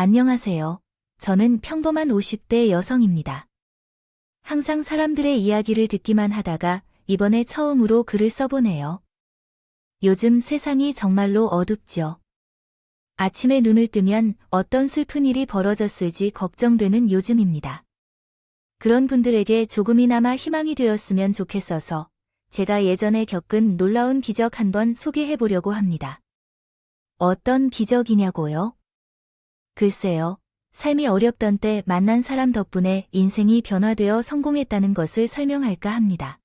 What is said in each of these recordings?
안녕하세요. 저는 평범한 50대 여성입니다. 항상 사람들의 이야기를 듣기만 하다가 이번에 처음으로 글을 써보네요. 요즘 세상이 정말로 어둡죠. 아침에 눈을 뜨면 어떤 슬픈 일이 벌어졌을지 걱정되는 요즘입니다. 그런 분들에게 조금이나마 희망이 되었으면 좋겠어서 제가 예전에 겪은 놀라운 기적 한번 소개해보려고 합니다. 어떤 기적이냐고요? 글쎄요. 삶이 어렵던 때 만난 사람 덕분에 인생이 변화되어 성공했다는 것을 설명할까 합니다.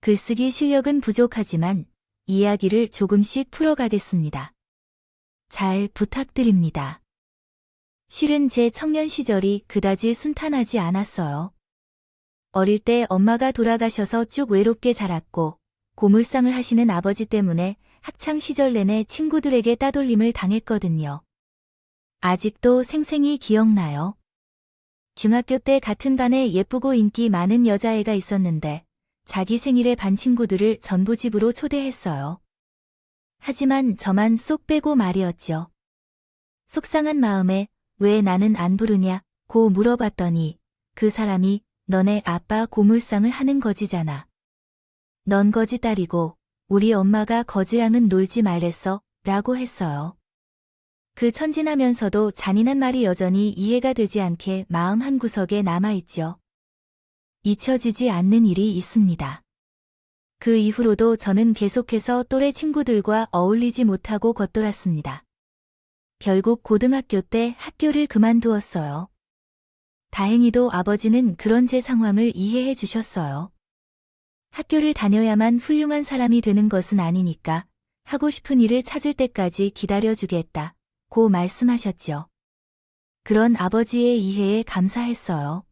글쓰기 실력은 부족하지만 이야기를 조금씩 풀어가겠습니다. 잘 부탁드립니다. 실은 제 청년 시절이 그다지 순탄하지 않았어요. 어릴 때 엄마가 돌아가셔서 쭉 외롭게 자랐고 고물상을 하시는 아버지 때문에 학창 시절 내내 친구들에게 따돌림을 당했거든요. 아직도 생생히 기억나요. 중학교 때 같은 반에 예쁘고 인기 많은 여자애가 있었는데 자기 생일에 반 친구들을 전부 집으로 초대했어요. 하지만 저만 쏙 빼고 말이었죠. 속상한 마음에 왜 나는 안 부르냐?고 물어봤더니 그 사람이 너네 아빠 고물상을 하는 거지잖아. 넌 거지 딸이고 우리 엄마가 거지랑은 놀지 말랬어 라고 했어요. 그 천진하면서도 잔인한 말이 여전히 이해가 되지 않게 마음 한구석에 남아있죠. 잊혀지지 않는 일이 있습니다. 그 이후로도 저는 계속해서 또래 친구들과 어울리지 못하고 겉돌았습니다. 결국 고등학교 때 학교를 그만두었어요. 다행히도 아버지는 그런 제 상황을 이해해 주셨어요. 학교를 다녀야만 훌륭한 사람이 되는 것은 아니니까 하고 싶은 일을 찾을 때까지 기다려주겠다. 고 말씀하셨죠. 그런 아버지의 이해에 감사했어요.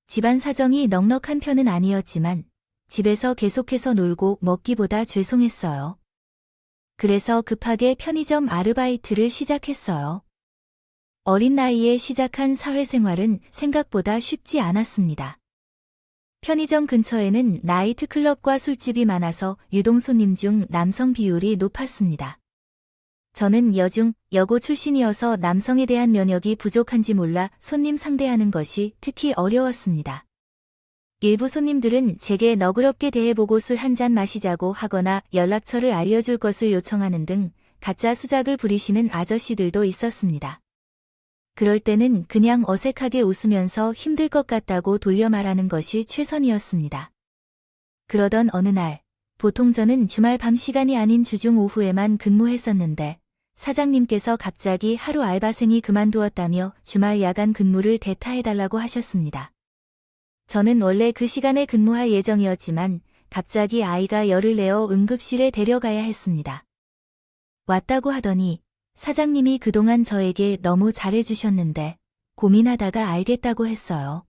집안 사정이 넉넉한 편은 아니었지만 집에서 계속해서 놀고 먹기보다 죄송했어요. 그래서 급하게 편의점 아르바이트를 시작했어요. 어린 나이에 시작한 사회생활은 생각보다 쉽지 않았습니다. 편의점 근처에는 나이트클럽과 술집이 많아서 유동 손님 중 남성 비율이 높았습니다. 저는 여고 출신이어서 남성에 대한 면역이 부족한지 몰라 손님 상대하는 것이 특히 어려웠습니다. 일부 손님들은 제게 너그럽게 대해보고 술 한잔 마시자고 하거나 연락처를 알려줄 것을 요청하는 등 가짜 수작을 부리시는 아저씨들도 있었습니다. 그럴 때는 그냥 어색하게 웃으면서 힘들 것 같다고 돌려 말하는 것이 최선이었습니다. 그러던 어느 날, 보통 저는 주말 밤 시간이 아닌 주중 오후에만 근무했었는데 사장님께서 갑자기 하루 알바생이 그만두었다며 주말 야간 근무를 대타해달라고 하셨습니다. 저는 원래 그 시간에 근무할 예정이었지만 갑자기 아이가 열을 내어 응급실에 데려가야 했습니다. 왔다고 하더니 사장님이 그동안 저에게 너무 잘해주셨는데 고민하다가 알겠다고 했어요.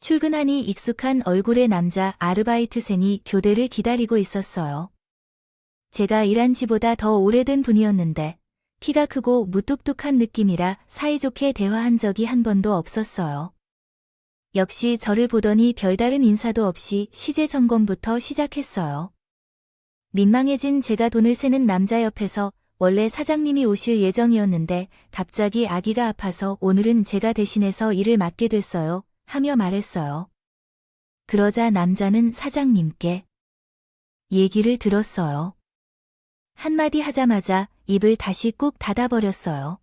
출근하니 익숙한 얼굴의 남자 아르바이트생이 교대를 기다리고 있었어요. 제가 일한 지보다 더 오래된 분이었는데 키가 크고 무뚝뚝한 느낌이라 사이좋게 대화한 적이 한 번도 없었어요. 역시 저를 보더니 별다른 인사도 없이 시제 점검부터 시작했어요. 민망해진 제가 돈을 세는 남자 옆에서 원래 사장님이 오실 예정이었는데 갑자기 아기가 아파서 오늘은 제가 대신해서 일을 맡게 됐어요. 하며 말했어요. 그러자 남자는 사장님께 얘기를 들었어요. 한마디 하자마자 입을 다시 꾹 닫아버렸어요.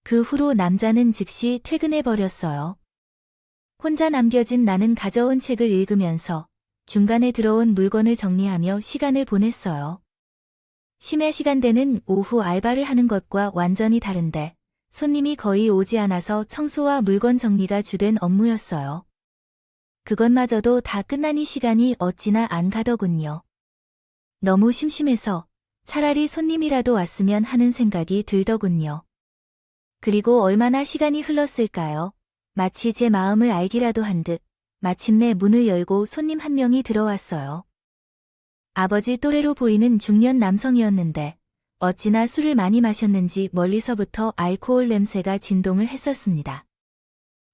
그 후로 남자는 즉시 퇴근해버렸어요. 혼자 남겨진 나는 가져온 책을 읽으면서 중간에 들어온 물건을 정리하며 시간을 보냈어요. 심야 시간대는 오후 알바를 하는 것과 완전히 다른데 손님이 거의 오지 않아서 청소와 물건 정리가 주된 업무였어요. 그것마저도 다 끝나니 시간이 어찌나 안 가더군요. 너무 심심해서 차라리 손님이라도 왔으면 하는 생각이 들더군요. 그리고 얼마나 시간이 흘렀을까요? 마치 제 마음을 알기라도 한 듯 마침내 문을 열고 손님 한 명이 들어왔어요. 아버지 또래로 보이는 중년 남성이었는데 어찌나 술을 많이 마셨는지 멀리서부터 알코올 냄새가 진동을 했었습니다.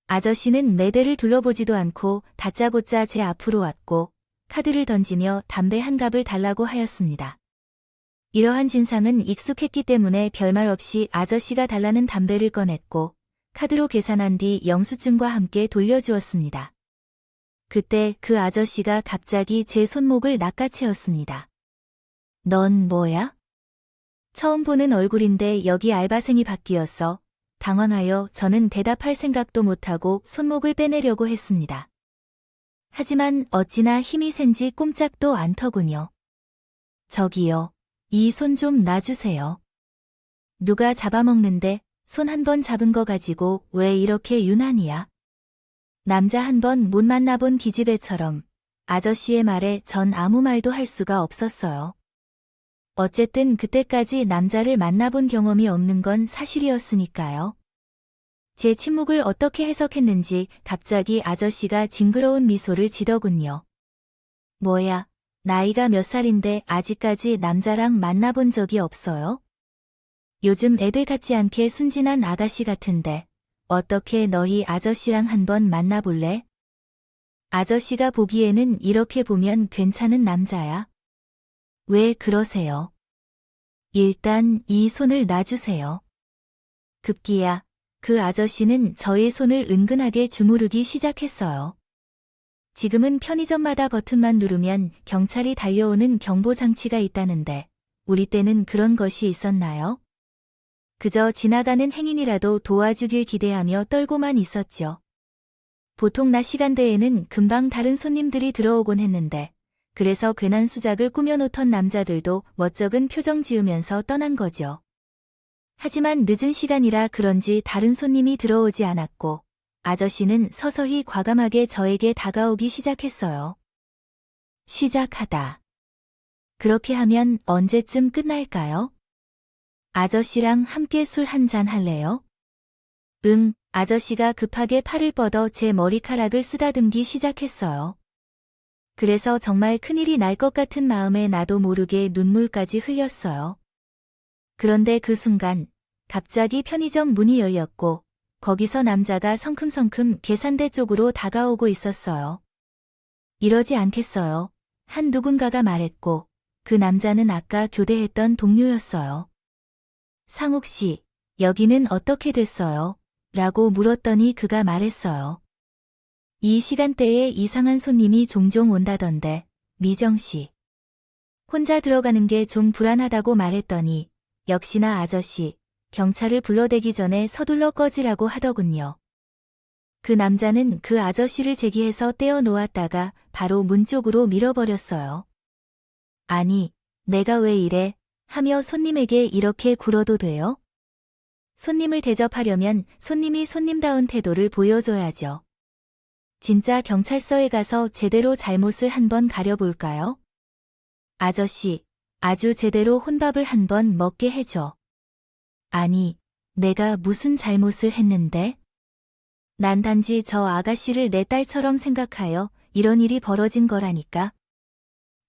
아저씨는 매대를 둘러보지도 않고 다짜고짜 제 앞으로 왔고 카드를 던지며 담배 한 갑을 달라고 하였습니다. 이러한 진상은 익숙했기 때문에 별말 없이 아저씨가 달라는 담배를 꺼냈고 카드로 계산한 뒤 영수증과 함께 돌려주었습니다. 그때 그 아저씨가 갑자기 제 손목을 낚아채었습니다. 넌 뭐야? 처음 보는 얼굴인데 여기 알바생이 바뀌었어. 당황하여 저는 대답할 생각도 못하고 손목을 빼내려고 했습니다. 하지만 어찌나 힘이 센지 꼼짝도 않더군요. 저기요. 이 손 좀 놔주세요. 누가 잡아먹는데 손 한 번 잡은 거 가지고 왜 이렇게 유난이야? 남자 한 번 못 만나본 기집애처럼 아저씨의 말에 전 아무 말도 할 수가 없었어요. 어쨌든 그때까지 남자를 만나본 경험이 없는 건 사실이었으니까요. 제 침묵을 어떻게 해석했는지 갑자기 아저씨가 징그러운 미소를 지더군요. 뭐야, 나이가 몇 살인데 아직까지 남자랑 만나본 적이 없어요? 요즘 애들 같지 않게 순진한 아가씨 같은데 어떻게 너희 아저씨랑 한번 만나볼래? 아저씨가 보기에는 이렇게 보면 괜찮은 남자야. 왜 그러세요? 일단 이 손을 놔주세요. 급기야 그 아저씨는 저의 손을 은근하게 주무르기 시작했어요. 지금은 편의점마다 버튼만 누르면 경찰이 달려오는 경보장치가 있다는데 우리 때는 그런 것이 있었나요? 그저 지나가는 행인이라도 도와주길 기대하며 떨고만 있었죠. 보통 낮 시간대에는 금방 다른 손님들이 들어오곤 했는데 그래서 괜한 수작을 꾸며놓던 남자들도 멋쩍은 표정 지으면서 떠난 거죠. 하지만 늦은 시간이라 그런지 다른 손님이 들어오지 않았고 아저씨는 서서히 과감하게 저에게 다가오기 시작했어요. 시작하다. 그렇게 하면 언제쯤 끝날까요? 아저씨랑 함께 술 한잔 할래요? 응, 아저씨가 급하게 팔을 뻗어 제 머리카락을 쓰다듬기 시작했어요. 그래서 정말 큰일이 날 것 같은 마음에 나도 모르게 눈물까지 흘렸어요. 그런데 그 순간 갑자기 편의점 문이 열렸고 거기서 남자가 성큼성큼 계산대 쪽으로 다가오고 있었어요. 이러지 않겠어요. 한 누군가가 말했고 그 남자는 아까 교대했던 동료였어요. 상욱 씨, 여기는 어떻게 됐어요? 라고 물었더니 그가 말했어요. 이 시간대에 이상한 손님이 종종 온다던데, 미정 씨. 혼자 들어가는 게 좀 불안하다고 말했더니 역시나 아저씨, 경찰을 불러대기 전에 서둘러 꺼지라고 하더군요. 그 남자는 그 아저씨를 제기해서 떼어 놓았다가 바로 문 쪽으로 밀어버렸어요. 아니, 내가 왜 이래? 하며 손님에게 이렇게 굴어도 돼요? 손님을 대접하려면 손님이 손님다운 태도를 보여줘야죠. 진짜 경찰서에 가서 제대로 잘못을 한번 가려볼까요? 아저씨, 아주 제대로 혼밥을 한번 먹게 해줘. 아니, 내가 무슨 잘못을 했는데? 난 단지 저 아가씨를 내 딸처럼 생각하여 이런 일이 벌어진 거라니까.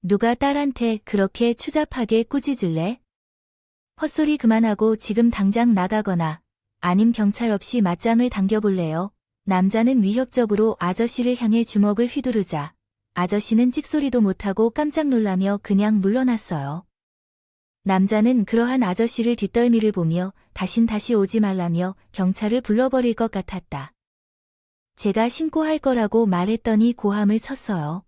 누가 딸한테 그렇게 추잡하게 꾸짖을래? 헛소리 그만하고 지금 당장 나가거나 아님 경찰 없이 맞짱을 당겨볼래요? 남자는 위협적으로 아저씨를 향해 주먹을 휘두르자 아저씨는 찍소리도 못하고 깜짝 놀라며 그냥 물러났어요. 남자는 그러한 아저씨를 뒷덜미를 보며 다시 오지 말라며 경찰을 불러버릴 것 같았다. 제가 신고할 거라고 말했더니 고함을 쳤어요.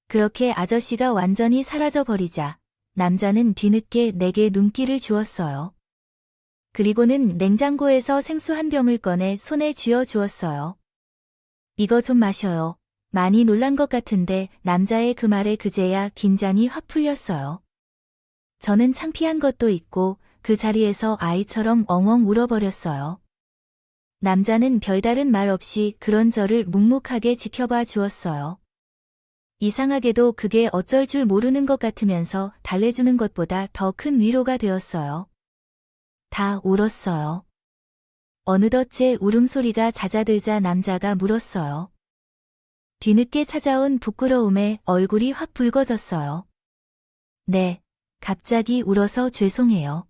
그렇게 아저씨가 완전히 사라져버리자 남자는 뒤늦게 내게 눈길을 주었어요. 그리고는 냉장고에서 생수 한 병을 꺼내 손에 쥐어 주었어요. 이거 좀 마셔요. 많이 놀란 것 같은데 남자의 그 말에 그제야 긴장이 확 풀렸어요. 저는 창피한 것도 있고 그 자리에서 아이처럼 엉엉 울어버렸어요. 남자는 별다른 말 없이 그런 저를 묵묵하게 지켜봐 주었어요. 이상하게도 그게 어쩔 줄 모르는 것 같으면서 달래주는 것보다 더 큰 위로가 되었어요. 다 울었어요. 어느덧 제 울음소리가 잦아들자 남자가 물었어요. 뒤늦게 찾아온 부끄러움에 얼굴이 확 붉어졌어요. 네, 갑자기 울어서 죄송해요.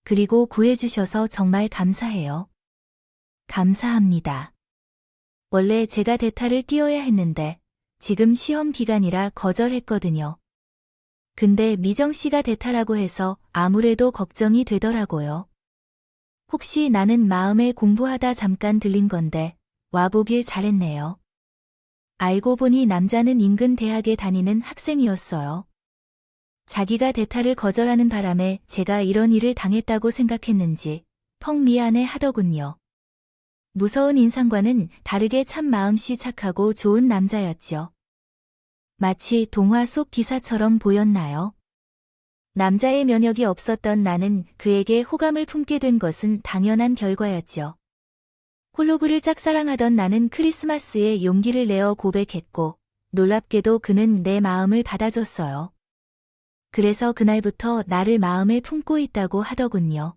그리고 구해주셔서 정말 감사해요. 감사합니다. 원래 제가 대타를 띄워야 했는데 지금 시험 기간이라 거절했거든요. 근데 미정 씨가 대타라고 해서 아무래도 걱정이 되더라고요. 혹시 나는 마음에 공부하다 잠깐 들린 건데 와보길 잘했네요. 알고 보니 남자는 인근 대학에 다니는 학생이었어요. 자기가 대타를 거절하는 바람에 제가 이런 일을 당했다고 생각했는지 펑 미안해 하더군요. 무서운 인상과는 다르게 참 마음씨 착하고 좋은 남자였죠. 마치 동화 속 기사처럼 보였나요? 남자의 면역이 없었던 나는 그에게 호감을 품게 된 것은 당연한 결과였죠. 홀로 그를 짝사랑하던 나는 크리스마스에 용기를 내어 고백했고 놀랍게도 그는 내 마음을 받아줬어요. 그래서 그날부터 나를 마음에 품고 있다고 하더군요.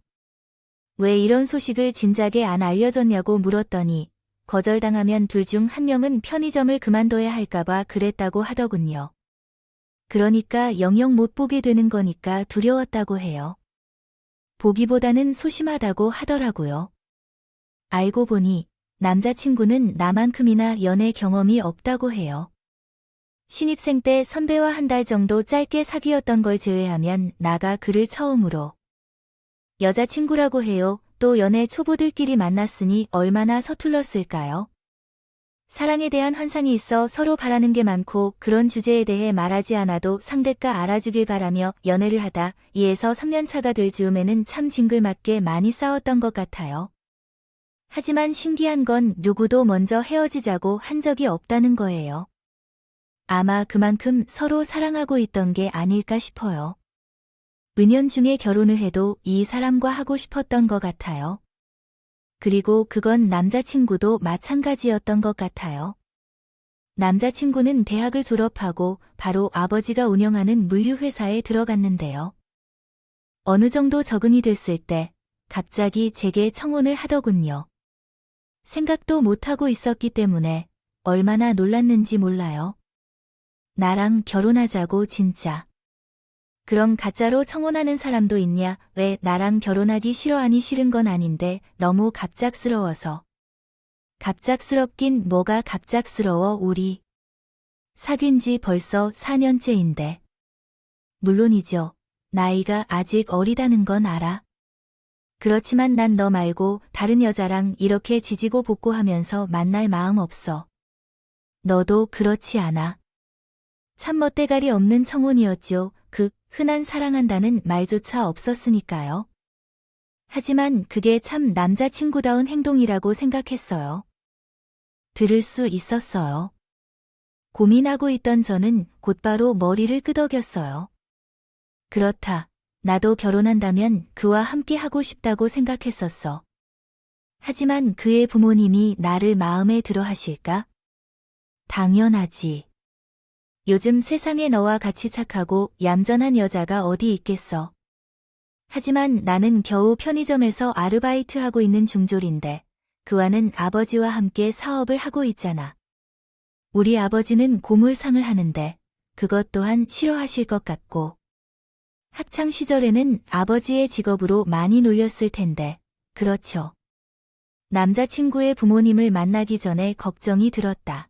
왜 이런 소식을 진작에 안 알려줬냐고 물었더니 거절당하면 둘 중 한 명은 편의점을 그만둬야 할까봐 그랬다고 하더군요. 그러니까 영영 못 보게 되는 거니까 두려웠다고 해요. 보기보다는 소심하다고 하더라고요. 알고 보니 남자친구는 나만큼이나 연애 경험이 없다고 해요. 신입생 때 선배와 한 달 정도 짧게 사귀었던 걸 제외하면 나가 그를 처음으로 여자친구라고 해요. 또 연애 초보들끼리 만났으니 얼마나 서툴렀을까요? 사랑에 대한 환상이 있어 서로 바라는 게 많고 그런 주제에 대해 말하지 않아도 상대가 알아주길 바라며 연애를 하다 2에서 3년 차가 될 즈음에는 참 징글맞게 많이 싸웠던 것 같아요. 하지만 신기한 건 누구도 먼저 헤어지자고 한 적이 없다는 거예요. 아마 그만큼 서로 사랑하고 있던 게 아닐까 싶어요. 은연중에 결혼을 해도 이 사람과 하고 싶었던 것 같아요. 그리고 그건 남자친구도 마찬가지였던 것 같아요. 남자친구는 대학을 졸업하고 바로 아버지가 운영하는 물류회사에 들어갔는데요. 어느 정도 적응이 됐을 때 갑자기 제게 청혼을 하더군요. 생각도 못하고 있었기 때문에 얼마나 놀랐는지 몰라요. 나랑 결혼하자고 진짜. 그럼 가짜로 청혼하는 사람도 있냐? 왜 나랑 결혼하기 싫어하니? 싫은 건 아닌데 너무 갑작스러워서. 갑작스럽긴 뭐가 갑작스러워 우리. 사귄 지 벌써 4년째인데. 물론이죠. 나이가 아직 어리다는 건 알아. 그렇지만 난 너 말고 다른 여자랑 이렇게 지지고 볶고하면서 만날 마음 없어. 너도 그렇지 않아? 참 멋대가리 없는 청혼이었죠. 흔한 사랑한다는 말조차 없었으니까요. 하지만 그게 참 남자친구다운 행동이라고 생각했어요. 들을 수 있었어요. 고민하고 있던 저는 곧바로 머리를 끄덕였어요. 그렇다. 나도 결혼한다면 그와 함께 하고 싶다고 생각했었어. 하지만 그의 부모님이 나를 마음에 들어 하실까? 당연하지. 요즘 세상에 너와 같이 착하고 얌전한 여자가 어디 있겠어. 하지만 나는 겨우 편의점에서 아르바이트하고 있는 중졸인데 그와는 아버지와 함께 사업을 하고 있잖아. 우리 아버지는 고물상을 하는데 그것 또한 싫어하실 것 같고. 학창 시절에는 아버지의 직업으로 많이 놀렸을 텐데, 그렇죠. 남자친구의 부모님을 만나기 전에 걱정이 들었다.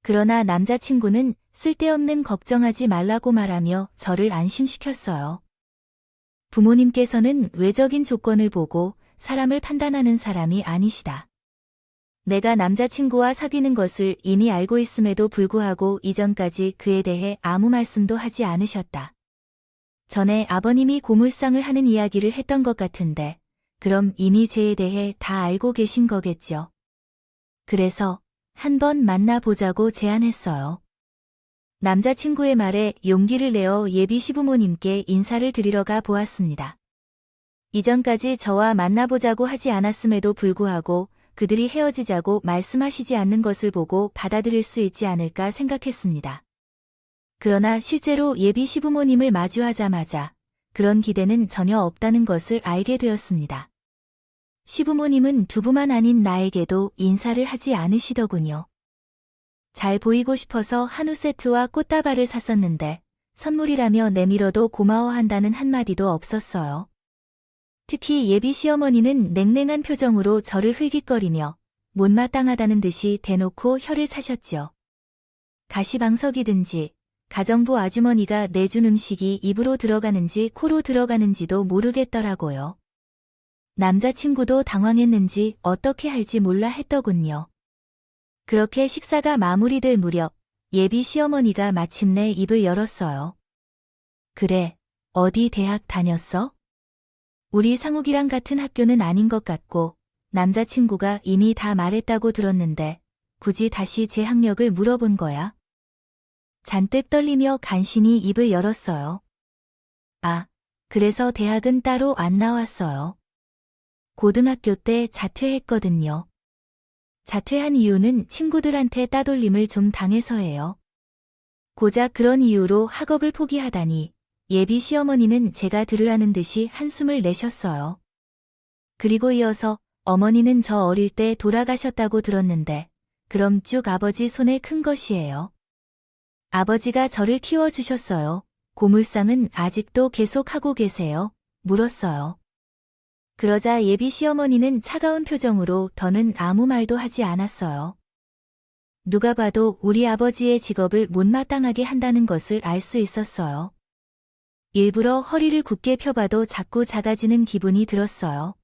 그러나 남자친구는 쓸데없는 걱정하지 말라고 말하며 저를 안심시켰어요. 부모님께서는 외적인 조건을 보고 사람을 판단하는 사람이 아니시다. 내가 남자친구와 사귀는 것을 이미 알고 있음에도 불구하고 이전까지 그에 대해 아무 말씀도 하지 않으셨다. 전에 아버님이 고물상을 하는 이야기를 했던 것 같은데, 그럼 이미 제에 대해 다 알고 계신 거겠죠. 그래서 한번 만나보자고 제안했어요. 남자친구의 말에 용기를 내어 예비 시부모님께 인사를 드리러 가 보았습니다. 이전까지 저와 만나보자고 하지 않았음에도 불구하고 그들이 헤어지자고 말씀하시지 않는 것을 보고 받아들일 수 있지 않을까 생각했습니다. 그러나 실제로 예비 시부모님을 마주하자마자 그런 기대는 전혀 없다는 것을 알게 되었습니다. 시부모님은 두부만 아닌 나에게도 인사를 하지 않으시더군요. 잘 보이고 싶어서 한우 세트와 꽃다발을 샀었는데 선물이라며 내밀어도 고마워한다는 한마디도 없었어요. 특히 예비 시어머니는 냉랭한 표정으로 저를 흘깃거리며 못마땅하다는 듯이 대놓고 혀를 차셨죠. 가시방석이든지 가정부 아주머니가 내준 음식이 입으로 들어가는지 코로 들어가는지도 모르겠더라고요. 남자친구도 당황했는지 어떻게 할지 몰라 했더군요. 그렇게 식사가 마무리될 무렵 예비 시어머니가 마침내 입을 열었어요. 그래, 어디 대학 다녔어? 우리 상욱이랑 같은 학교는 아닌 것 같고 남자친구가 이미 다 말했다고 들었는데 굳이 다시 제 학력을 물어본 거야? 잔뜩 떨리며 간신히 입을 열었어요. 아, 그래서 대학은 따로 안 나왔어요. 고등학교 때 자퇴했거든요. 자퇴한 이유는 친구들한테 따돌림을 좀 당해서예요. 고작 그런 이유로 학업을 포기하다니 예비 시어머니는 제가 들으라는 듯이 한숨을 내셨어요. 그리고 이어서 어머니는 저 어릴 때 돌아가셨다고 들었는데 그럼 쭉 아버지 손에 큰 것이에요. 아버지가 저를 키워주셨어요. 고물상은 아직도 계속 하고 계세요? 물었어요. 그러자 예비 시어머니는 차가운 표정으로 더는 아무 말도 하지 않았어요. 누가 봐도 우리 아버지의 직업을 못마땅하게 한다는 것을 알 수 있었어요. 일부러 허리를 굳게 펴봐도 자꾸 작아지는 기분이 들었어요.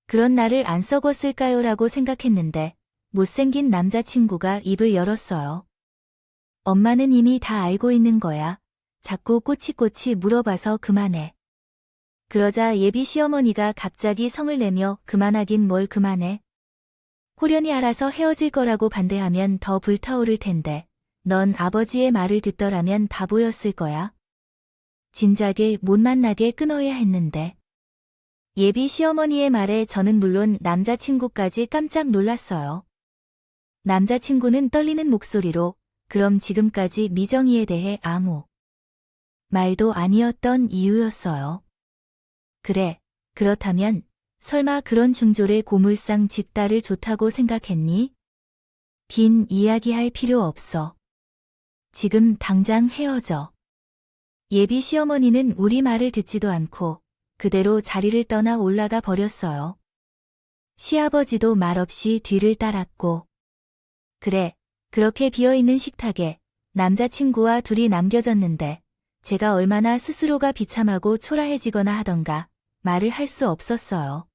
그런 나를 안 썩었을까요라고 생각했는데 못생긴 남자친구가 입을 열었어요. 엄마는 이미 다 알고 있는 거야. 자꾸 꼬치꼬치 물어봐서 그만해. 그러자 예비 시어머니가 갑자기 성을 내며 그만하긴 뭘 그만해. 호련이 알아서 헤어질 거라고 반대하면 더 불타오를 텐데 넌 아버지의 말을 듣더라면 바보였을 거야. 진작에 못 만나게 끊어야 했는데. 예비 시어머니의 말에 저는 물론 남자친구까지 깜짝 놀랐어요. 남자친구는 떨리는 목소리로 그럼 지금까지 미정이에 대해 아무 말도 아니었던 이유였어요. 그래, 그렇다면 설마 그런 중졸의 고물상 집 딸을 좋다고 생각했니? 긴 이야기할 필요 없어. 지금 당장 헤어져. 예비 시어머니는 우리 말을 듣지도 않고 그대로 자리를 떠나 올라가 버렸어요. 시아버지도 말없이 뒤를 따랐고. 그래, 그렇게 비어있는 식탁에 남자친구와 둘이 남겨졌는데 제가 얼마나 스스로가 비참하고 초라해지거나 하던가 말을 할 수 없었어요.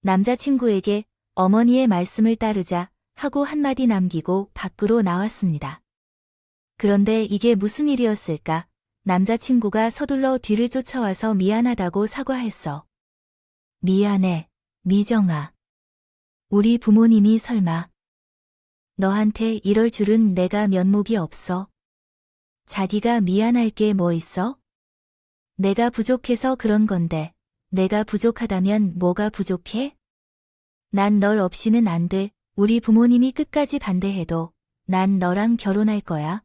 남자친구에게 어머니의 말씀을 따르자 하고 한마디 남기고 밖으로 나왔습니다. 그런데 이게 무슨 일이었을까? 남자친구가 서둘러 뒤를 쫓아와서 미안하다고 사과했어. 미안해, 미정아. 우리 부모님이 설마 너한테 이럴 줄은 내가 면목이 없어. 자기가 미안할 게 뭐 있어? 내가 부족해서 그런 건데 내가 부족하다면 뭐가 부족해? 난 널 없이는 안 돼. 우리 부모님이 끝까지 반대해도 난 너랑 결혼할 거야.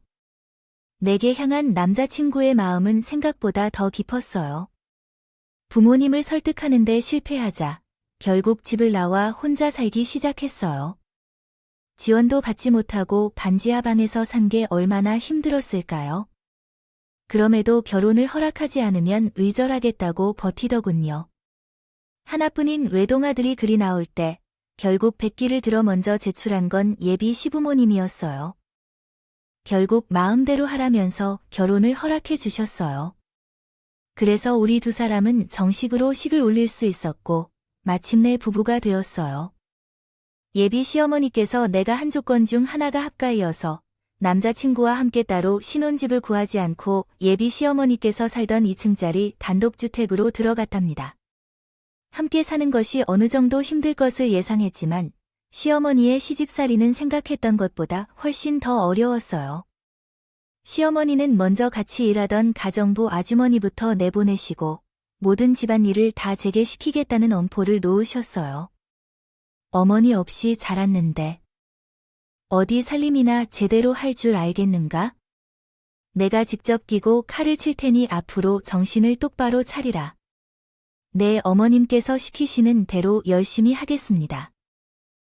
내게 향한 남자친구의 마음은 생각보다 더 깊었어요. 부모님을 설득하는데 실패하자 결국 집을 나와 혼자 살기 시작했어요. 지원도 받지 못하고 반지하 방에서 산 게 얼마나 힘들었을까요? 그럼에도 결혼을 허락하지 않으면 의절하겠다고 버티더군요. 하나뿐인 외동아들이 그리 나올 때 결국 백기를 들어 먼저 제출한 건 예비 시부모님이었어요. 결국 마음대로 하라면서 결혼을 허락해 주셨어요. 그래서 우리 두 사람은 정식으로 식을 올릴 수 있었고 마침내 부부가 되었어요. 예비 시어머니께서 내가 한 조건 중 하나가 합가이어서 남자친구와 함께 따로 신혼집을 구하지 않고 예비 시어머니께서 살던 2층짜리 단독주택으로 들어갔답니다. 함께 사는 것이 어느 정도 힘들 것을 예상했지만 시어머니의 시집살이는 생각했던 것보다 훨씬 더 어려웠어요. 시어머니는 먼저 같이 일하던 가정부 아주머니부터 내보내시고 모든 집안일을 다 제게 시키겠다는 엄포를 놓으셨어요. 어머니 없이 자랐는데 어디 살림이나 제대로 할 줄 알겠는가? 내가 직접 끼고 칼을 칠 테니 앞으로 정신을 똑바로 차리라. 내 어머님께서 시키시는 대로 열심히 하겠습니다.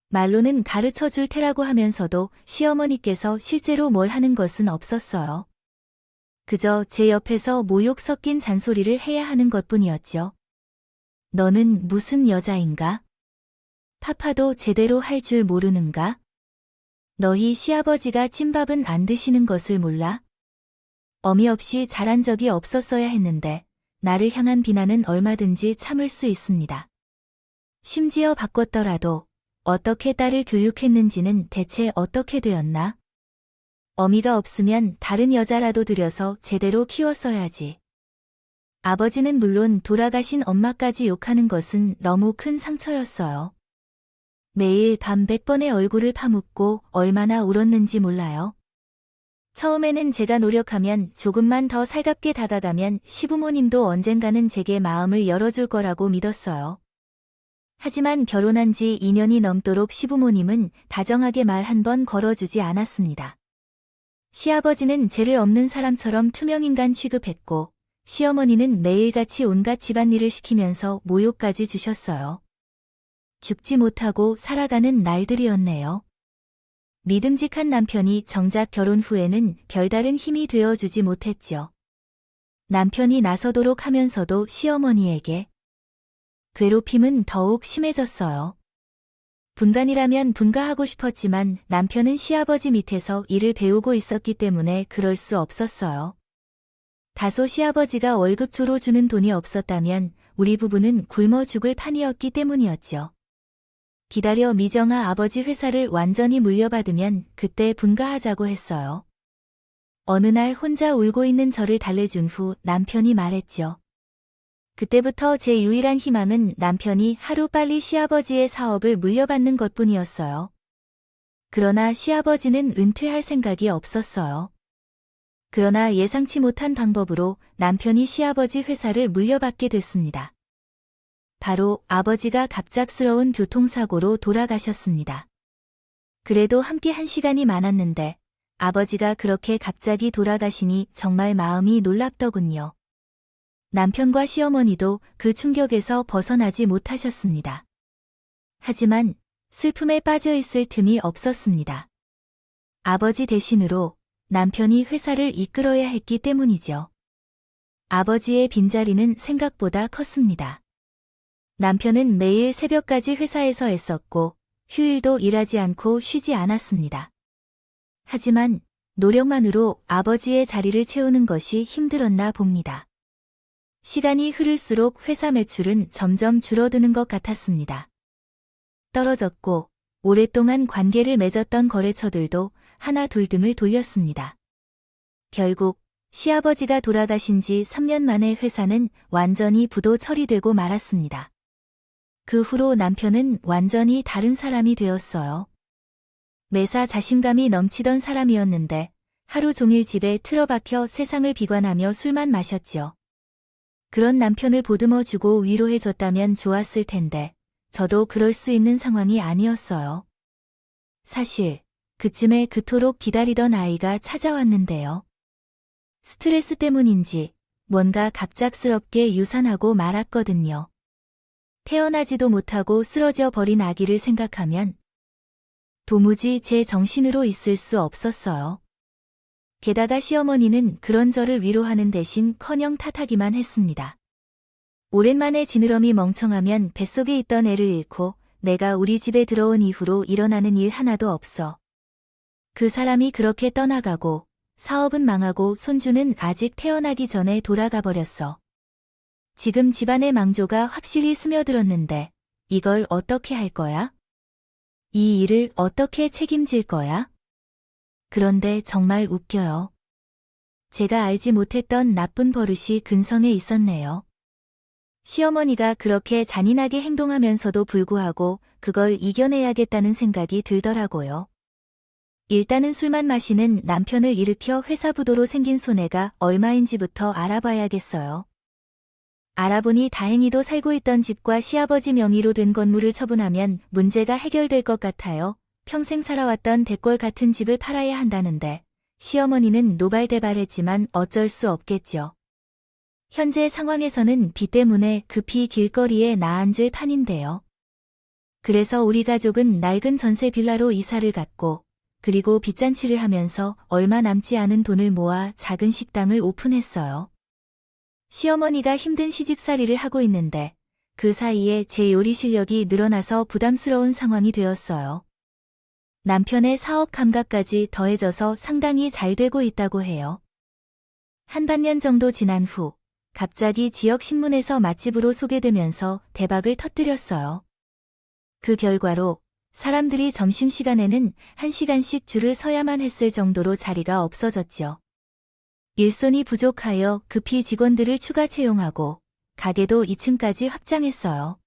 말로는 가르쳐 줄 테라고 하면서도 시어머니께서 실제로 뭘 하는 것은 없었어요. 그저 제 옆에서 모욕 섞인 잔소리를 해야 하는 것뿐이었죠. 너는 무슨 여자인가? 파파도 제대로 할 줄 모르는가? 너희 시아버지가 찐밥은 안 드시는 것을 몰라? 어미 없이 자란 적이 없었어야 했는데 나를 향한 비난은 얼마든지 참을 수 있습니다. 심지어 바꿨더라도 어떻게 딸을 교육했는지는 대체 어떻게 되었나? 어미가 없으면 다른 여자라도 들여서 제대로 키웠어야지. 아버지는 물론 돌아가신 엄마까지 욕하는 것은 너무 큰 상처였어요. 매일 밤 100번의 얼굴을 파묻고 얼마나 울었는지 몰라요. 처음에는 제가 노력하면 조금만 더 살갑게 다가가면 시부모님도 언젠가는 제게 마음을 열어줄 거라고 믿었어요. 하지만 결혼한 지 2년이 넘도록 시부모님은 다정하게 말 한 번 걸어주지 않았습니다. 시아버지는 죄를 없는 사람처럼 투명인간 취급했고 시어머니는 매일같이 온갖 집안일을 시키면서 모욕까지 주셨어요. 죽지 못하고 살아가는 날들이었네요. 믿음직한 남편이 정작 결혼 후에는 별다른 힘이 되어주지 못했죠. 남편이 나서도록 하면서도 시어머니에게 괴롭힘은 더욱 심해졌어요. 분간이라면 분가하고 싶었지만 남편은 시아버지 밑에서 일을 배우고 있었기 때문에 그럴 수 없었어요. 다소 시아버지가 월급조로 주는 돈이 없었다면 우리 부부는 굶어 죽을 판이었기 때문이었죠. 기다려 미정아 아버지 회사를 완전히 물려받으면 그때 분가하자고 했어요. 어느 날 혼자 울고 있는 저를 달래준 후 남편이 말했죠. 그때부터 제 유일한 희망은 남편이 하루빨리 시아버지의 사업을 물려받는 것뿐이었어요. 그러나 시아버지는 은퇴할 생각이 없었어요. 그러나 예상치 못한 방법으로 남편이 시아버지 회사를 물려받게 됐습니다. 바로 아버지가 갑작스러운 교통사고로 돌아가셨습니다. 그래도 함께 한 시간이 많았는데 아버지가 그렇게 갑자기 돌아가시니 정말 마음이 놀랍더군요. 남편과 시어머니도 그 충격에서 벗어나지 못하셨습니다. 하지만 슬픔에 빠져 있을 틈이 없었습니다. 아버지 대신으로 남편이 회사를 이끌어야 했기 때문이죠. 아버지의 빈자리는 생각보다 컸습니다. 남편은 매일 새벽까지 회사에서 애썼고 휴일도 일하지 않고 쉬지 않았습니다. 하지만 노력만으로 아버지의 자리를 채우는 것이 힘들었나 봅니다. 시간이 흐를수록 회사 매출은 점점 줄어드는 것 같았습니다. 떨어졌고 오랫동안 관계를 맺었던 거래처들도 하나 둘 등을 돌렸습니다. 결국 시아버지가 돌아가신 지 3년 만에 회사는 완전히 부도 처리되고 말았습니다. 그 후로 남편은 완전히 다른 사람이 되었어요. 매사 자신감이 넘치던 사람이었는데 하루 종일 집에 틀어박혀 세상을 비관하며 술만 마셨죠. 그런 남편을 보듬어주고 위로해줬다면 좋았을 텐데 저도 그럴 수 있는 상황이 아니었어요. 사실 그쯤에 그토록 기다리던 아이가 찾아왔는데요. 스트레스 때문인지 뭔가 갑작스럽게 유산하고 말았거든요. 태어나지도 못하고 쓰러져 버린 아기를 생각하면 도무지 제 정신으로 있을 수 없었어요. 게다가 시어머니는 그런 저를 위로하는 대신 커녕 탓하기만 했습니다. 오랜만에 지느러미 멍청하면 뱃속에 있던 애를 잃고 내가 우리 집에 들어온 이후로 일어나는 일 하나도 없어. 그 사람이 그렇게 떠나가고 사업은 망하고 손주는 아직 태어나기 전에 돌아가 버렸어. 지금 집안의 망조가 확실히 스며들었는데 이걸 어떻게 할 거야? 이 일을 어떻게 책임질 거야? 그런데 정말 웃겨요. 제가 알지 못했던 나쁜 버릇이 근성에 있었네요. 시어머니가 그렇게 잔인하게 행동하면서도 불구하고 그걸 이겨내야겠다는 생각이 들더라고요. 일단은 술만 마시는 남편을 일으켜 회사 부도로 생긴 손해가 얼마인지부터 알아봐야겠어요. 알아보니 다행히도 살고 있던 집과 시아버지 명의로 된 건물을 처분하면 문제가 해결될 것 같아요. 평생 살아왔던 대궐 같은 집을 팔아야 한다는데 시어머니는 노발대발했지만 어쩔 수 없겠죠. 현재 상황에서는 비 때문에 급히 길거리에 나앉을 판인데요. 그래서 우리 가족은 낡은 전세 빌라로 이사를 갔고 그리고 빚잔치를 하면서 얼마 남지 않은 돈을 모아 작은 식당을 오픈했어요. 시어머니가 힘든 시집살이를 하고 있는데 그 사이에 제 요리 실력이 늘어나서 부담스러운 상황이 되었어요. 남편의 사업 감각까지 더해져서 상당히 잘 되고 있다고 해요. 한반년 정도 지난 후 갑자기 지역 신문에서 맛집으로 소개되면서 대박을 터뜨렸어요. 그 결과로 사람들이 점심시간에는 1시간씩 줄을 서야만 했을 정도로 자리가 없어졌죠. 일손이 부족하여 급히 직원들을 추가 채용하고 가게도 2층까지 확장했어요.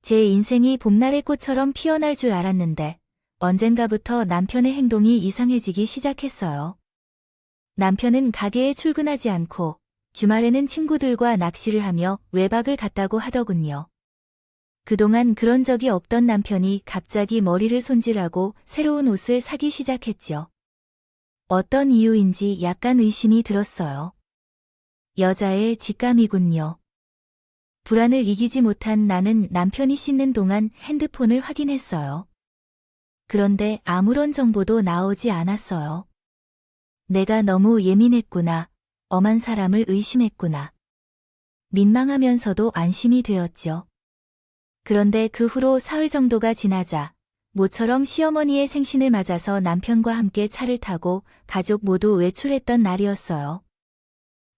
제 인생이 봄날의 꽃처럼 피어날 줄 알았는데 언젠가부터 남편의 행동이 이상해지기 시작했어요. 남편은 가게에 출근하지 않고 주말에는 친구들과 낚시를 하며 외박을 갔다고 하더군요. 그동안 그런 적이 없던 남편이 갑자기 머리를 손질하고 새로운 옷을 사기 시작했죠. 어떤 이유인지 약간 의심이 들었어요. 여자의 직감이군요. 불안을 이기지 못한 나는 남편이 씻는 동안 핸드폰을 확인했어요. 그런데 아무런 정보도 나오지 않았어요. 내가 너무 예민했구나. 엄한 사람을 의심했구나. 민망하면서도 안심이 되었죠. 그런데 그 후로 사흘 정도가 지나자 모처럼 시어머니의 생신을 맞아서 남편과 함께 차를 타고 가족 모두 외출했던 날이었어요.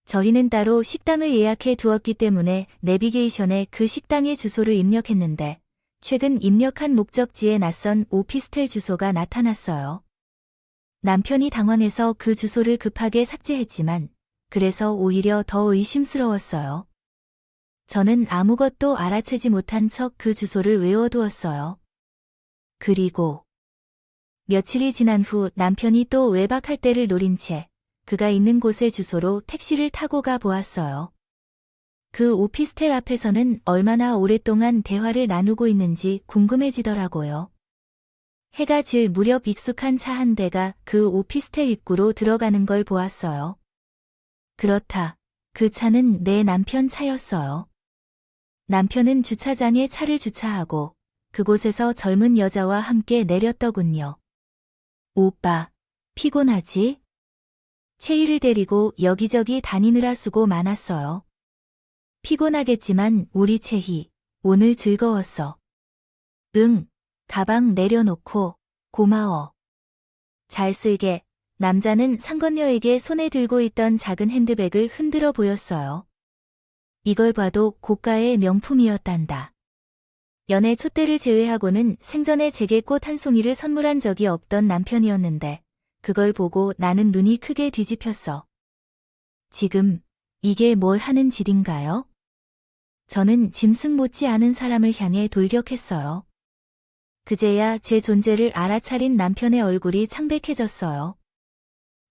저희는 따로 식당을 예약해 두었기 때문에 내비게이션에 그 식당의 주소를 입력했는데 최근 입력한 목적지에 낯선 오피스텔 주소가 나타났어요. 남편이 당황해서 그 주소를 급하게 삭제했지만 그래서 오히려 더 의심스러웠어요. 저는 아무것도 알아채지 못한 척 그 주소를 외워두었어요. 그리고 며칠이 지난 후 남편이 또 외박할 때를 노린 채 그가 있는 곳의 주소로 택시를 타고 가 보았어요. 그 오피스텔 앞에서는 얼마나 오랫동안 대화를 나누고 있는지 궁금해지더라고요. 해가 질 무렵 익숙한 차 한 대가 그 오피스텔 입구로 들어가는 걸 보았어요. 그렇다. 그 차는 내 남편 차였어요. 남편은 주차장에 차를 주차하고 그곳에서 젊은 여자와 함께 내렸더군요. 오빠, 피곤하지? 채희를 데리고 여기저기 다니느라 수고 많았어요. 피곤하겠지만 우리 채희, 오늘 즐거웠어. 응, 가방 내려놓고 고마워. 잘 쓸게. 남자는 상건녀에게 손에 들고 있던 작은 핸드백을 흔들어 보였어요. 이걸 봐도 고가의 명품이었단다. 연애 촛대를 제외하고는 생전에 제게 꽃 한 송이를 선물한 적이 없던 남편이었는데 그걸 보고 나는 눈이 크게 뒤집혔어. 지금 이게 뭘 하는 짓인가요? 저는 짐승 못지 않은 사람을 향해 돌격했어요. 그제야 제 존재를 알아차린 남편의 얼굴이 창백해졌어요.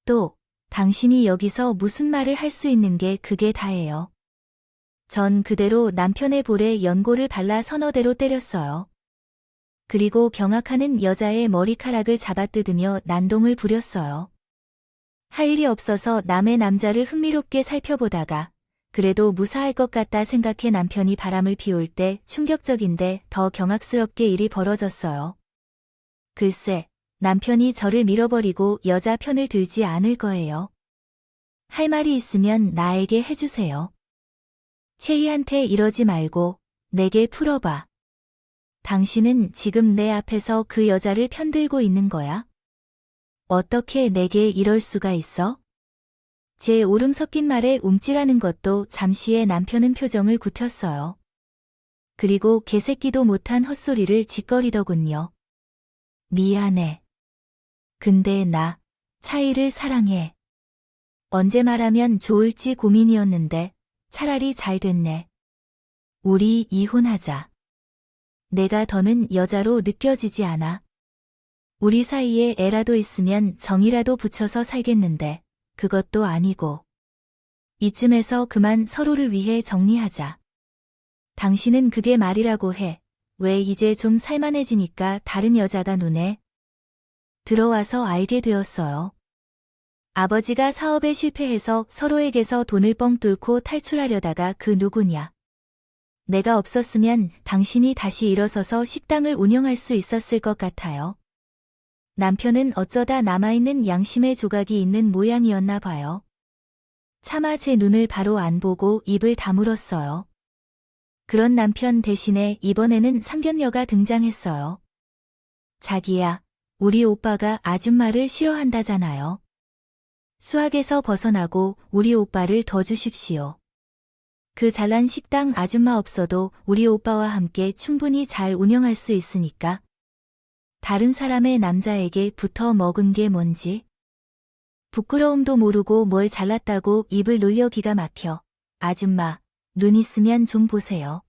또 당신이 여기서 무슨 말을 할 수 있는 게 그게 다예요. 전 그대로 남편의 볼에 연고를 발라 서너 대로 때렸어요. 그리고 경악하는 여자의 머리카락을 잡아뜯으며 난동을 부렸어요. 할 일이 없어서 남의 남자를 흥미롭게 살펴보다가 그래도 무사할 것 같다 생각해 남편이 바람을 피울 때 충격적인데 더 경악스럽게 일이 벌어졌어요. 글쎄, 남편이 저를 밀어버리고 여자 편을 들지 않을 거예요. 할 말이 있으면 나에게 해주세요. 채희한테 이러지 말고 내게 풀어봐. 당신은 지금 내 앞에서 그 여자를 편들고 있는 거야? 어떻게 내게 이럴 수가 있어? 제 오름 섞인 말에 움찔하는 것도 잠시에 남편은 표정을 굳혔어요. 그리고 개새끼도 못한 헛소리를 짓거리더군요. 미안해. 근데 나 차이를 사랑해. 언제 말하면 좋을지 고민이었는데 차라리 잘 됐네. 우리 이혼하자. 내가 더는 여자로 느껴지지 않아. 우리 사이에 애라도 있으면 정이라도 붙여서 살겠는데 그것도 아니고. 이쯤에서 그만 서로를 위해 정리하자. 당신은 그게 말이라고 해. 왜 이제 좀 살만해지니까 다른 여자가 눈에 들어와서 알게 되었어요. 아버지가 사업에 실패해서 서로에게서 돈을 뻥 뚫고 탈출하려다가 그 누구냐. 내가 없었으면 당신이 다시 일어서서 식당을 운영할 수 있었을 것 같아요. 남편은 어쩌다 남아있는 양심의 조각이 있는 모양이었나 봐요. 차마 제 눈을 바로 안 보고 입을 다물었어요. 그런 남편 대신에 이번에는 상견녀가 등장했어요. 자기야, 우리 오빠가 아줌마를 싫어한다잖아요. 수학에서 벗어나고 우리 오빠를 더 주십시오. 그 잘난 식당 아줌마 없어도 우리 오빠와 함께 충분히 잘 운영할 수 있으니까. 다른 사람의 남자에게 붙어 먹은 게 뭔지. 부끄러움도 모르고 뭘 잘났다고 입을 놀려 기가 막혀. 아줌마, 눈 있으면 좀 보세요.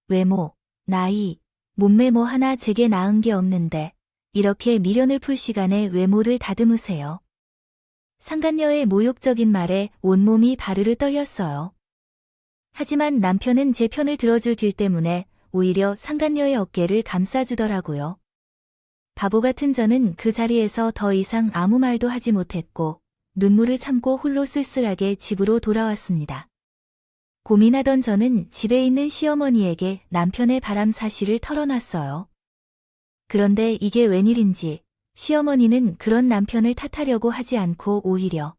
외모, 나이, 몸매 뭐 하나 제게 나은 게 없는데 이렇게 미련을 풀 시간에 외모를 다듬으세요. 상간녀의 모욕적인 말에 온몸이 바르르 떨렸어요. 하지만 남편은 제 편을 들어줄 길 때문에 오히려 상간녀의 어깨를 감싸주더라고요. 바보 같은 저는 그 자리에서 더 이상 아무 말도 하지 못했고 눈물을 참고 홀로 쓸쓸하게 집으로 돌아왔습니다. 고민하던 저는 집에 있는 시어머니에게 남편의 바람 사실을 털어놨어요. 그런데 이게 웬일인지 시어머니는 그런 남편을 탓하려고 하지 않고 오히려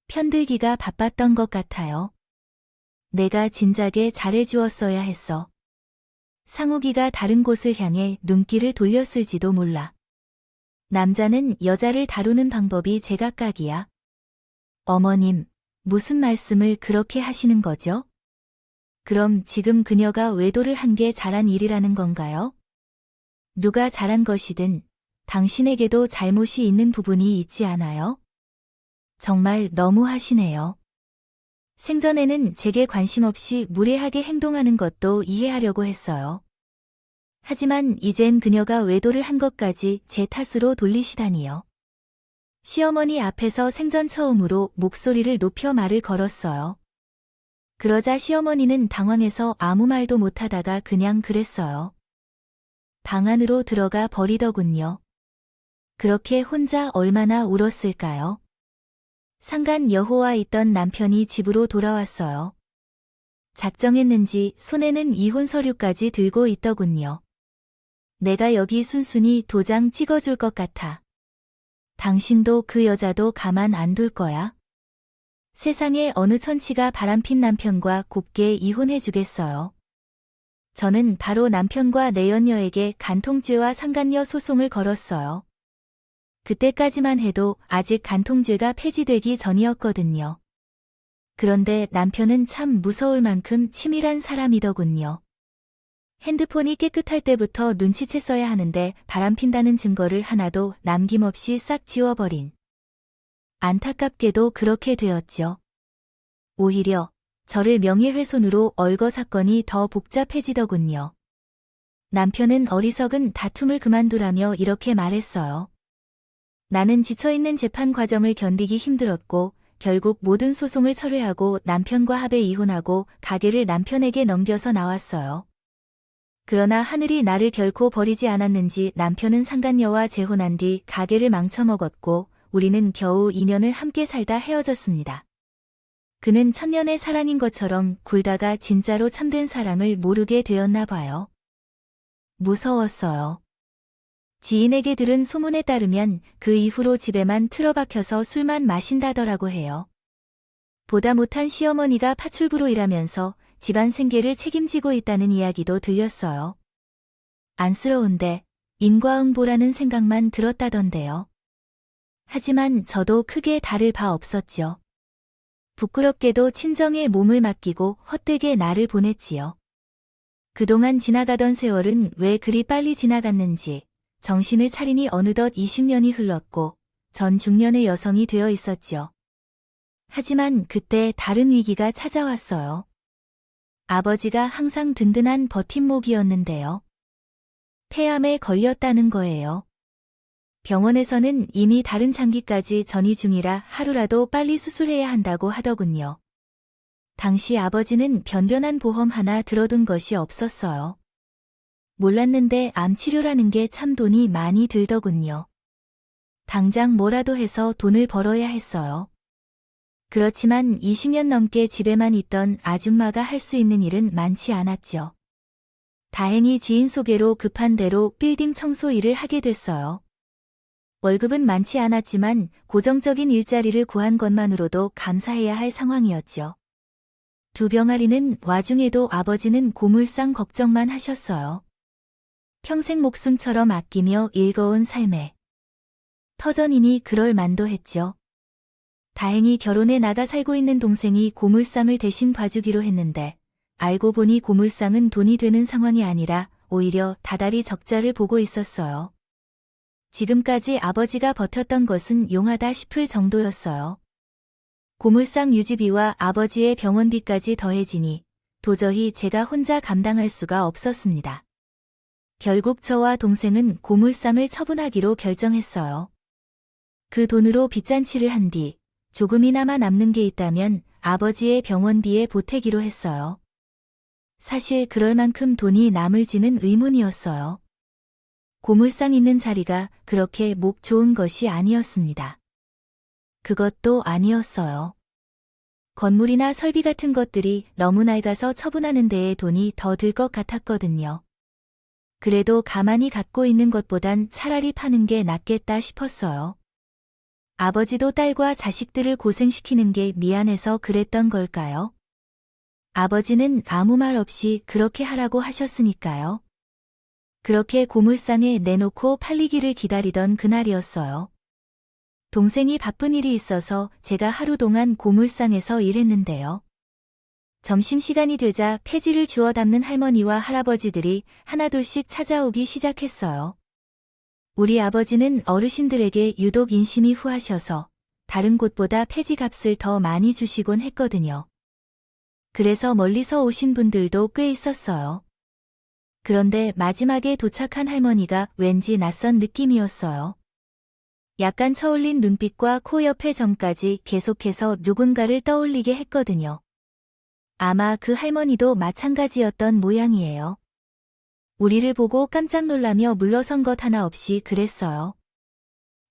편들기가 바빴던 것 같아요. 내가 진작에 잘해주었어야 했어. 상욱이가 다른 곳을 향해 눈길을 돌렸을지도 몰라. 남자는 여자를 다루는 방법이 제각각이야. 어머님, 무슨 말씀을 그렇게 하시는 거죠? 그럼 지금 그녀가 외도를 한 게 잘한 일이라는 건가요? 누가 잘한 것이든 당신에게도 잘못이 있는 부분이 있지 않아요? 정말 너무하시네요. 생전에는 제게 관심 없이 무례하게 행동하는 것도 이해하려고 했어요. 하지만 이젠 그녀가 외도를 한 것까지 제 탓으로 돌리시다니요. 시어머니 앞에서 생전 처음으로 목소리를 높여 말을 걸었어요. 그러자 시어머니는 당황해서 아무 말도 못하다가 그냥 그랬어요. 방 안으로 들어가 버리더군요. 그렇게 혼자 얼마나 울었을까요? 상간 여호와 있던 남편이 집으로 돌아왔어요. 작정했는지 손에는 이혼 서류까지 들고 있더군요. 내가 여기 순순히 도장 찍어줄 것 같아. 당신도 그 여자도 가만 안 둘 거야? 세상에 어느 천치가 바람핀 남편과 곱게 이혼해주겠어요. 저는 바로 남편과 내연녀에게 간통죄와 상간녀 소송을 걸었어요. 그때까지만 해도 아직 간통죄가 폐지되기 전이었거든요. 그런데 남편은 참 무서울 만큼 치밀한 사람이더군요. 핸드폰이 깨끗할 때부터 눈치챘어야 하는데 바람핀다는 증거를 하나도 남김없이 싹 지워버린. 안타깝게도 그렇게 되었죠. 오히려 저를 명예훼손으로 얼거 사건이 더 복잡해지더군요. 남편은 어리석은 다툼을 그만두라며 이렇게 말했어요. 나는 지쳐있는 재판 과정을 견디기 힘들었고 결국 모든 소송을 철회하고 남편과 합의 이혼하고 가게를 남편에게 넘겨서 나왔어요. 그러나 하늘이 나를 결코 버리지 않았는지 남편은 상간녀와 재혼한 뒤 가게를 망쳐먹었고 우리는 겨우 2년을 함께 살다 헤어졌습니다. 그는 천년의 사랑인 것처럼 굴다가 진짜로 참된 사랑을 모르게 되었나 봐요. 무서웠어요. 지인에게 들은 소문에 따르면 그 이후로 집에만 틀어박혀서 술만 마신다더라고 해요. 보다 못한 시어머니가 파출부로 일하면서 집안 생계를 책임지고 있다는 이야기도 들렸어요. 안쓰러운데 인과응보라는 생각만 들었다던데요. 하지만 저도 크게 다를 바 없었죠. 부끄럽게도 친정에 몸을 맡기고 헛되게 날을 보냈지요. 그동안 지나가던 세월은 왜 그리 빨리 지나갔는지 정신을 차리니 어느덧 20년이 흘렀고 전 중년의 여성이 되어 있었죠. 하지만 그때 다른 위기가 찾아왔어요. 아버지가 항상 든든한 버팀목이었는데요. 폐암에 걸렸다는 거예요. 병원에서는 이미 다른 장기까지 전이 중이라 하루라도 빨리 수술해야 한다고 하더군요. 당시 아버지는 변변한 보험 하나 들어둔 것이 없었어요. 몰랐는데 암치료라는 게 참 돈이 많이 들더군요. 당장 뭐라도 해서 돈을 벌어야 했어요. 그렇지만 20년 넘게 집에만 있던 아줌마가 할 수 있는 일은 많지 않았죠. 다행히 지인 소개로 급한 대로 빌딩 청소 일을 하게 됐어요. 월급은 많지 않았지만 고정적인 일자리를 구한 것만으로도 감사해야 할 상황이었죠. 두 병아리는 와중에도 아버지는 고물상 걱정만 하셨어요. 평생 목숨처럼 아끼며 일궈온 삶에 터전이니 그럴 만도 했죠. 다행히 결혼해 나가 살고 있는 동생이 고물상을 대신 봐주기로 했는데 알고 보니 고물상은 돈이 되는 상황이 아니라 오히려 다달이 적자를 보고 있었어요. 지금까지 아버지가 버텼던 것은 용하다 싶을 정도였어요. 고물상 유지비와 아버지의 병원비까지 더해지니 도저히 제가 혼자 감당할 수가 없었습니다. 결국 저와 동생은 고물상을 처분하기로 결정했어요. 그 돈으로 빚잔치를 한 뒤 조금이나마 남는 게 있다면 아버지의 병원비에 보태기로 했어요. 사실 그럴 만큼 돈이 남을지는 의문이었어요. 고물상 있는 자리가 그렇게 목 좋은 것이 아니었습니다. 그것도 아니었어요. 건물이나 설비 같은 것들이 너무 낡아서 처분하는 데에 돈이 더 들 것 같았거든요. 그래도 가만히 갖고 있는 것보단 차라리 파는 게 낫겠다 싶었어요. 아버지도 딸과 자식들을 고생시키는 게 미안해서 그랬던 걸까요? 아버지는 아무 말 없이 그렇게 하라고 하셨으니까요. 그렇게 고물상에 내놓고 팔리기를 기다리던 그날이었어요. 동생이 바쁜 일이 있어서 제가 하루 동안 고물상에서 일했는데요. 점심시간이 되자 폐지를 주워 담는 할머니와 할아버지들이 하나둘씩 찾아오기 시작했어요. 우리 아버지는 어르신들에게 유독 인심이 후하셔서 다른 곳보다 폐지값을 더 많이 주시곤 했거든요. 그래서 멀리서 오신 분들도 꽤 있었어요. 그런데 마지막에 도착한 할머니가 왠지 낯선 느낌이었어요. 약간 처울린 눈빛과 코 옆의 점까지 계속해서 누군가를 떠올리게 했거든요. 아마 그 할머니도 마찬가지였던 모양이에요. 우리를 보고 깜짝 놀라며 물러선 것 하나 없이 그랬어요.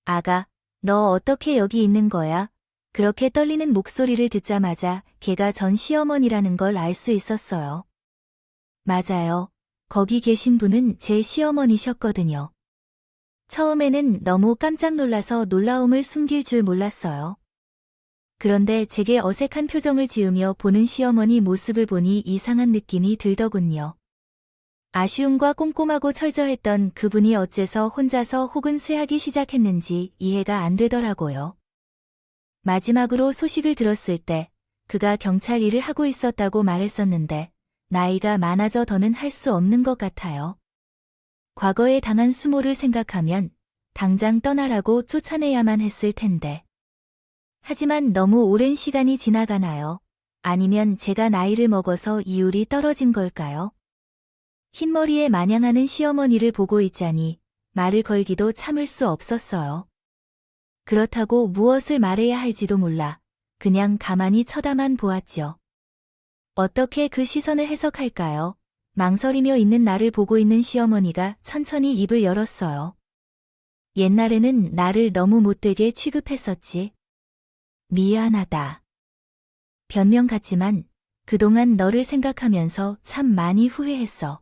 아가, 너 어떻게 여기 있는 거야? 그렇게 떨리는 목소리를 듣자마자 걔가 전 시어머니라는 걸 알 수 있었어요. 맞아요. 거기 계신 분은 제 시어머니셨거든요. 처음에는 너무 깜짝 놀라서 놀라움을 숨길 줄 몰랐어요. 그런데 제게 어색한 표정을 지으며 보는 시어머니 모습을 보니 이상한 느낌이 들더군요. 아쉬움과 꼼꼼하고 철저했던 그분이 어째서 혼자서 혹은 쇠하기 시작했는지 이해가 안 되더라고요. 마지막으로 소식을 들었을 때 그가 경찰 일을 하고 있었다고 말했었는데 나이가 많아져 더는 할 수 없는 것 같아요. 과거에 당한 수모를 생각하면 당장 떠나라고 쫓아내야만 했을 텐데. 하지만 너무 오랜 시간이 지나가나요? 아니면 제가 나이를 먹어서 이율이 떨어진 걸까요? 흰머리에 마냥하는 시어머니를 보고 있자니 말을 걸기도 참을 수 없었어요. 그렇다고 무엇을 말해야 할지도 몰라 그냥 가만히 쳐다만 보았죠. 어떻게 그 시선을 해석할까요? 망설이며 있는 나를 보고 있는 시어머니가 천천히 입을 열었어요. 옛날에는 나를 너무 못되게 취급했었지. 미안하다. 변명 같지만 그동안 너를 생각하면서 참 많이 후회했어.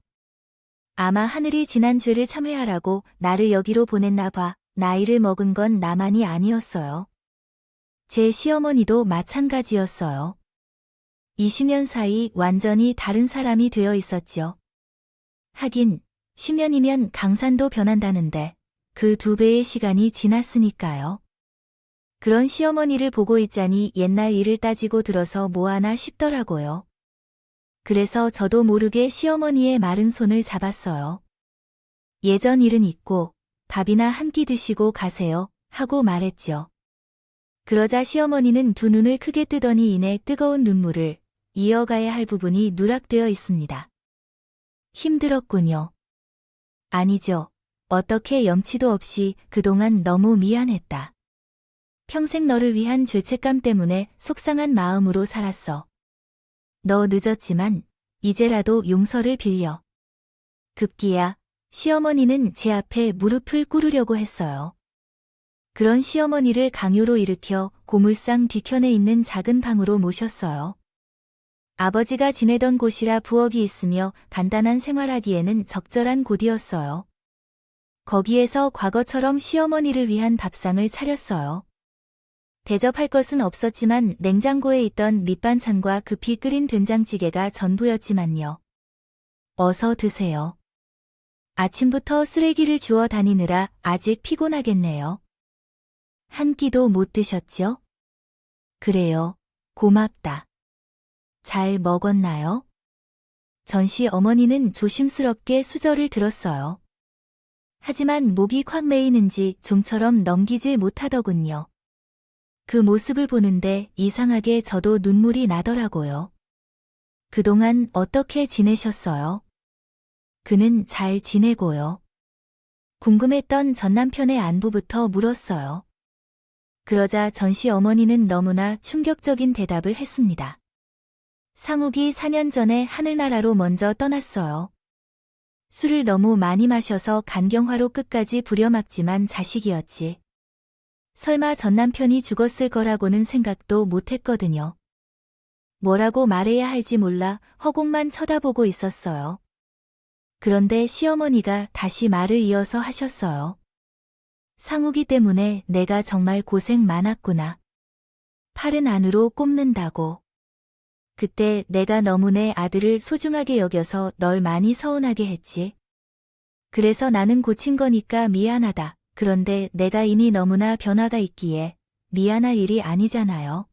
아마 하늘이 지난 죄를 참회하라고 나를 여기로 보냈나 봐. 나이를 먹은 건 나만이 아니었어요. 제 시어머니도 마찬가지였어요. 20년 사이 완전히 다른 사람이 되어 있었죠. 하긴 10년이면 강산도 변한다는데 그 2배의 시간이 지났으니까요. 그런 시어머니를 보고 있자니 옛날 일을 따지고 들어서 뭐하나 싶더라고요. 그래서 저도 모르게 시어머니의 마른 손을 잡았어요. 예전 일은 잊고 밥이나 한 끼 드시고 가세요 하고 말했죠. 그러자 시어머니는 두 눈을 크게 뜨더니 이내 뜨거운 눈물을 이어가야 할 부분이 누락되어 있습니다. 힘들었군요. 아니죠. 어떻게 염치도 없이 그동안 너무 미안했다. 평생 너를 위한 죄책감 때문에 속상한 마음으로 살았어. 너 늦었지만 이제라도 용서를 빌려. 급기야 시어머니는 제 앞에 무릎을 꿇으려고 했어요. 그런 시어머니를 강요로 일으켜 고물상 뒤편에 있는 작은 방으로 모셨어요. 아버지가 지내던 곳이라 부엌이 있으며 간단한 생활하기에는 적절한 곳이었어요. 거기에서 과거처럼 시어머니를 위한 밥상을 차렸어요. 대접할 것은 없었지만 냉장고에 있던 밑반찬과 급히 끓인 된장찌개가 전부였지만요. 어서 드세요. 아침부터 쓰레기를 주워 다니느라 아직 피곤하겠네요. 한 끼도 못 드셨죠? 그래요. 고맙다. 잘 먹었나요? 전씨 어머니는 조심스럽게 수저를 들었어요. 하지만 목이 콱 메이는지 좀처럼 넘기질 못하더군요. 그 모습을 보는데 이상하게 저도 눈물이 나더라고요. 그동안 어떻게 지내셨어요? 그는 잘 지내고요. 궁금했던 전 남편의 안부부터 물었어요. 그러자 전씨 어머니는 너무나 충격적인 대답을 했습니다. 상욱이 4년 전에 하늘나라로 먼저 떠났어요. 술을 너무 많이 마셔서 간경화로 끝까지 부려막지만 자식이었지. 설마 전 남편이 죽었을 거라고는 생각도 못했거든요. 뭐라고 말해야 할지 몰라 허공만 쳐다보고 있었어요. 그런데 시어머니가 다시 말을 이어서 하셨어요. 상욱이 때문에 내가 정말 고생 많았구나. 팔은 안으로 꼽는다고. 그때 내가 너무 내 아들을 소중하게 여겨서 널 많이 서운하게 했지. 그래서 나는 고친 거니까 미안하다. 그런데 내가 이미 너무나 변화가 있기에 미안할 일이 아니잖아요.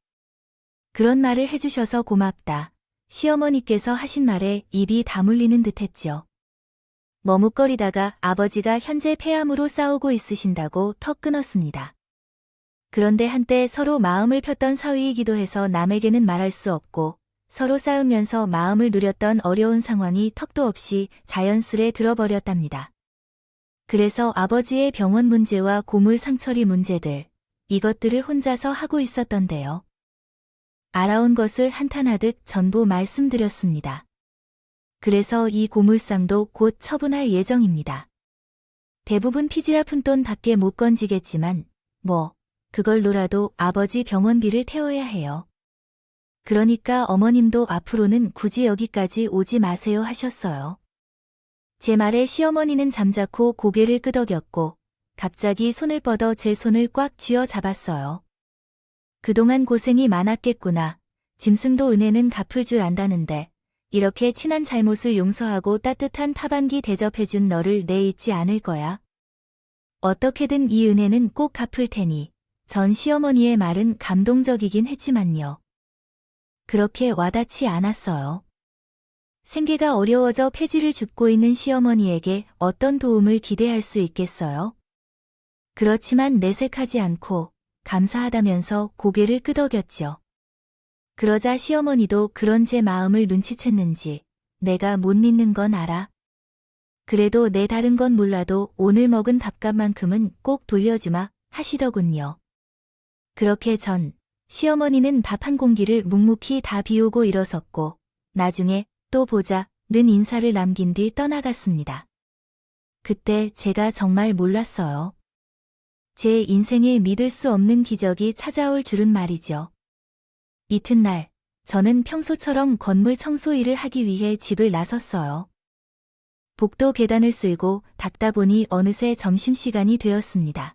그런 말을 해주셔서 고맙다. 시어머니께서 하신 말에 입이 다물리는 듯했죠. 머뭇거리다가 아버지가 현재 폐암으로 싸우고 있으신다고 턱 끊었습니다. 그런데 한때 서로 마음을 폈던 사위이기도 해서 남에게는 말할 수 없고 서로 싸우면서 마음을 누렸던 어려운 상황이 턱도 없이 자연스레 들어버렸답니다. 그래서 아버지의 병원 문제와 고물 상처리 문제들, 이것들을 혼자서 하고 있었던데요. 알아온 것을 한탄하듯 전부 말씀드렸습니다. 그래서 이 고물상도 곧 처분할 예정입니다. 대부분 피지라 푼돈 밖에 못 건지겠지만 그걸로라도 아버지 병원비를 태워야 해요. 그러니까 어머님도 앞으로는 굳이 여기까지 오지 마세요 하셨어요. 제 말에 시어머니는 잠자코 고개를 끄덕였고 갑자기 손을 뻗어 제 손을 꽉 쥐어 잡았어요. 그동안 고생이 많았겠구나. 짐승도 은혜는 갚을 줄 안다는데 이렇게 친한 잘못을 용서하고 따뜻한 밥 한 끼 대접해준 너를 내 잊지 않을 거야. 어떻게든 이 은혜는 꼭 갚을 테니. 전 시어머니의 말은 감동적이긴 했지만요. 그렇게 와닿지 않았어요. 생계가 어려워져 폐지를 줍고 있는 시어머니에게 어떤 도움을 기대할 수 있겠어요? 그렇지만 내색하지 않고 감사하다면서 고개를 끄덕였죠. 그러자 시어머니도 그런 제 마음을 눈치챘는지 내가 못 믿는 건 알아. 그래도 내 다른 건 몰라도 오늘 먹은 밥값만큼은 꼭 돌려주마 하시더군요. 그렇게 시어머니는 밥 한 공기를 묵묵히 다 비우고 일어섰고 나중에 또 보자는 인사를 남긴 뒤 떠나갔습니다. 그때 제가 정말 몰랐어요. 제 인생에 믿을 수 없는 기적이 찾아올 줄은 말이죠. 이튿날 저는 평소처럼 건물 청소 일을 하기 위해 집을 나섰어요. 복도 계단을 쓸고 닦다 보니 어느새 점심시간이 되었습니다.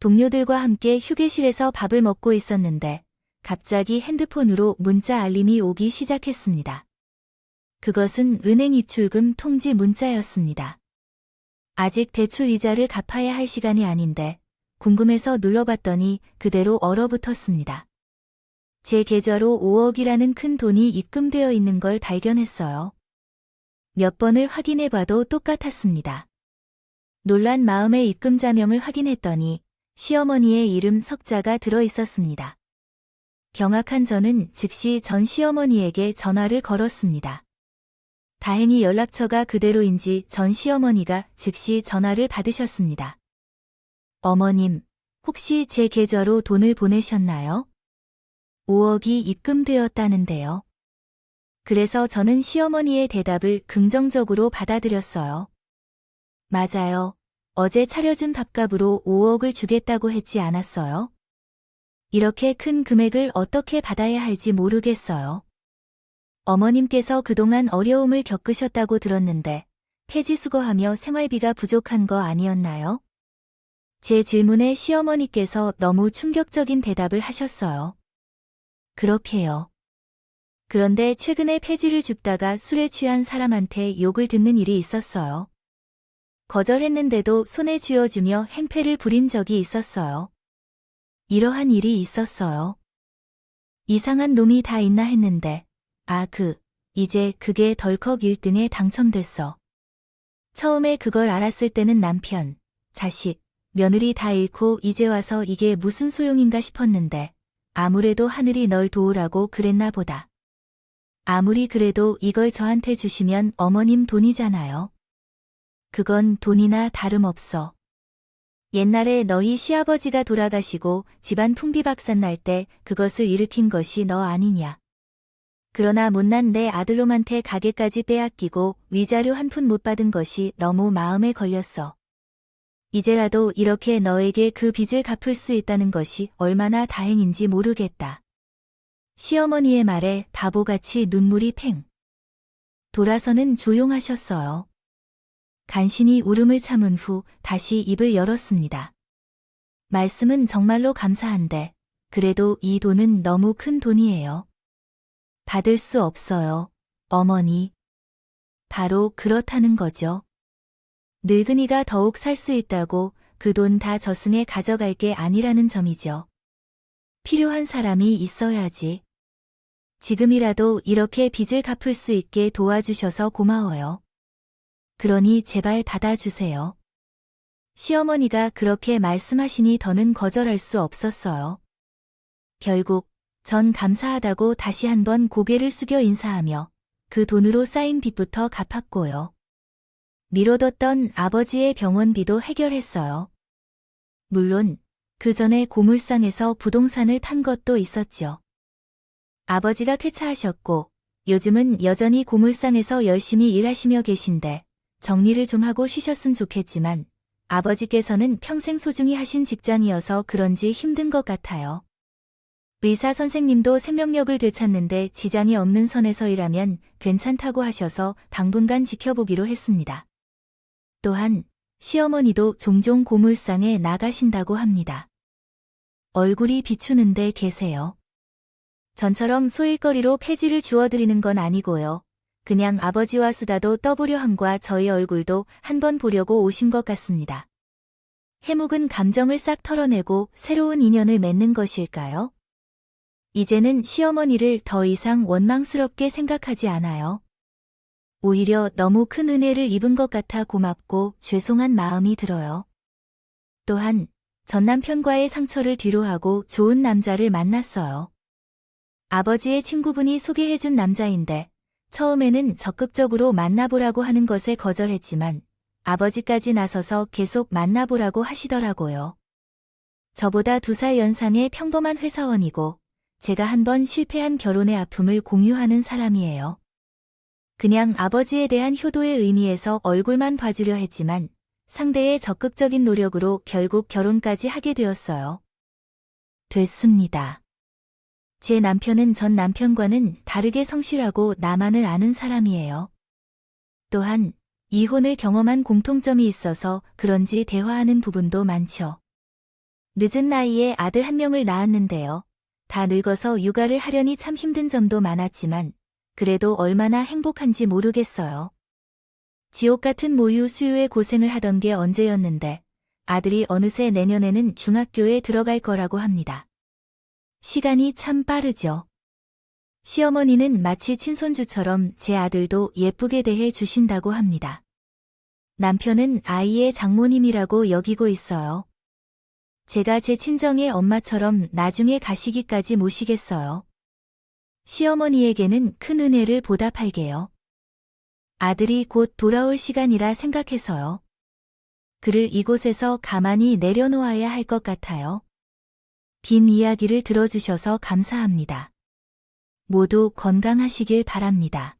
동료들과 함께 휴게실에서 밥을 먹고 있었는데 갑자기 핸드폰으로 문자 알림이 오기 시작했습니다. 그것은 은행 입출금 통지 문자였습니다. 아직 대출 이자를 갚아야 할 시간이 아닌데 궁금해서 눌러봤더니 그대로 얼어붙었습니다. 제 계좌로 5억이라는 큰 돈이 입금되어 있는 걸 발견했어요. 몇 번을 확인해봐도 똑같았습니다. 놀란 마음에 입금자명을 확인했더니 시어머니의 이름 석자가 들어 있었습니다. 경악한 저는 즉시 전 시어머니에게 전화를 걸었습니다. 다행히 연락처가 그대로인지 전 시어머니가 즉시 전화를 받으셨습니다. 어머님, 혹시 제 계좌로 돈을 보내셨나요? 5억이 입금되었다는데요. 그래서 저는 시어머니의 대답을 긍정적으로 받아들였어요. 맞아요. 어제 차려준 밥값으로 5억을 주겠다고 했지 않았어요? 이렇게 큰 금액을 어떻게 받아야 할지 모르겠어요. 어머님께서 그동안 어려움을 겪으셨다고 들었는데 폐지 수거하며 생활비가 부족한 거 아니었나요? 제 질문에 시어머니께서 너무 충격적인 대답을 하셨어요. 그렇게요. 그런데 최근에 폐지를 줍다가 술에 취한 사람한테 욕을 듣는 일이 있었어요. 거절했는데도 손에 쥐어주며 행패를 부린 적이 있었어요. 이러한 일이 있었어요. 이상한 놈이 다 있나 했는데, 이제 그게 덜컥 1등에 당첨됐어. 처음에 그걸 알았을 때는 남편, 자식, 며느리 다 잃고 이제 와서 이게 무슨 소용인가 싶었는데, 아무래도 하늘이 널 도우라고 그랬나 보다. 아무리 그래도 이걸 저한테 주시면 어머님 돈이잖아요. 그건 돈이나 다름없어. 옛날에 너희 시아버지가 돌아가시고 집안 풍비박산 날 때 그것을 일으킨 것이 너 아니냐. 그러나 못난 내 아들놈한테 가게까지 빼앗기고 위자료 한 푼 못 받은 것이 너무 마음에 걸렸어. 이제라도 이렇게 너에게 그 빚을 갚을 수 있다는 것이 얼마나 다행인지 모르겠다. 시어머니의 말에 바보같이 눈물이 팽. 돌아서는 조용하셨어요. 간신히 울음을 참은 후 다시 입을 열었습니다. 말씀은 정말로 감사한데, 그래도 이 돈은 너무 큰 돈이에요. 받을 수 없어요, 어머니. 바로 그렇다는 거죠. 늙은이가 더욱 살 수 있다고 그 돈 다 저승에 가져갈 게 아니라는 점이죠. 필요한 사람이 있어야지. 지금이라도 이렇게 빚을 갚을 수 있게 도와주셔서 고마워요. 그러니 제발 받아주세요. 시어머니가 그렇게 말씀하시니 더는 거절할 수 없었어요. 결국 전 감사하다고 다시 한번 고개를 숙여 인사하며 그 돈으로 쌓인 빚부터 갚았고요. 미뤄뒀던 아버지의 병원비도 해결했어요. 물론 그 전에 고물상에서 부동산을 판 것도 있었죠. 아버지가 쾌차하셨고 요즘은 여전히 고물상에서 열심히 일하시며 계신데 정리를 좀 하고 쉬셨으면 좋겠지만 아버지께서는 평생 소중히 하신 직장이어서 그런지 힘든 것 같아요. 의사 선생님도 생명력을 되찾는데 지장이 없는 선에서 일하면 괜찮다고 하셔서 당분간 지켜보기로 했습니다. 또한 시어머니도 종종 고물상에 나가신다고 합니다. 얼굴이 비추는데 계세요. 전처럼 소일거리로 폐지를 주워드리는 건 아니고요. 그냥 아버지와 수다도 떠보려 함과 저희 얼굴도 한번 보려고 오신 것 같습니다. 해묵은 감정을 싹 털어내고 새로운 인연을 맺는 것일까요? 이제는 시어머니를 더 이상 원망스럽게 생각하지 않아요. 오히려 너무 큰 은혜를 입은 것 같아 고맙고 죄송한 마음이 들어요. 또한 전 남편과의 상처를 뒤로하고 좋은 남자를 만났어요. 아버지의 친구분이 소개해준 남자인데 처음에는 적극적으로 만나보라고 하는 것에 거절했지만 아버지까지 나서서 계속 만나보라고 하시더라고요. 저보다 2살 연상의 평범한 회사원이고 제가 한번 실패한 결혼의 아픔을 공유하는 사람이에요. 그냥 아버지에 대한 효도의 의미에서 얼굴만 봐주려 했지만 상대의 적극적인 노력으로 결국 결혼까지 하게 되었어요. 됐습니다. 제 남편은 전 남편과는 다르게 성실하고 나만을 아는 사람이에요. 또한 이혼을 경험한 공통점이 있어서 그런지 대화하는 부분도 많죠. 늦은 나이에 아들 1명을 낳았는데요. 다 늙어서 육아를 하려니 참 힘든 점도 많았지만 그래도 얼마나 행복한지 모르겠어요. 지옥 같은 모유 수유에 고생을 하던 게 언제였는데 아들이 어느새 내년에는 중학교에 들어갈 거라고 합니다. 시간이 참 빠르죠. 시어머니는 마치 친손주처럼 제 아들도 예쁘게 대해 주신다고 합니다. 남편은 아이의 장모님이라고 여기고 있어요. 제가 제 친정의 엄마처럼 나중에 가시기까지 모시겠어요. 시어머니에게는 큰 은혜를 보답할게요. 아들이 곧 돌아올 시간이라 생각해서요. 그를 이곳에서 가만히 내려놓아야 할 것 같아요. 긴 이야기를 들어주셔서 감사합니다. 모두 건강하시길 바랍니다.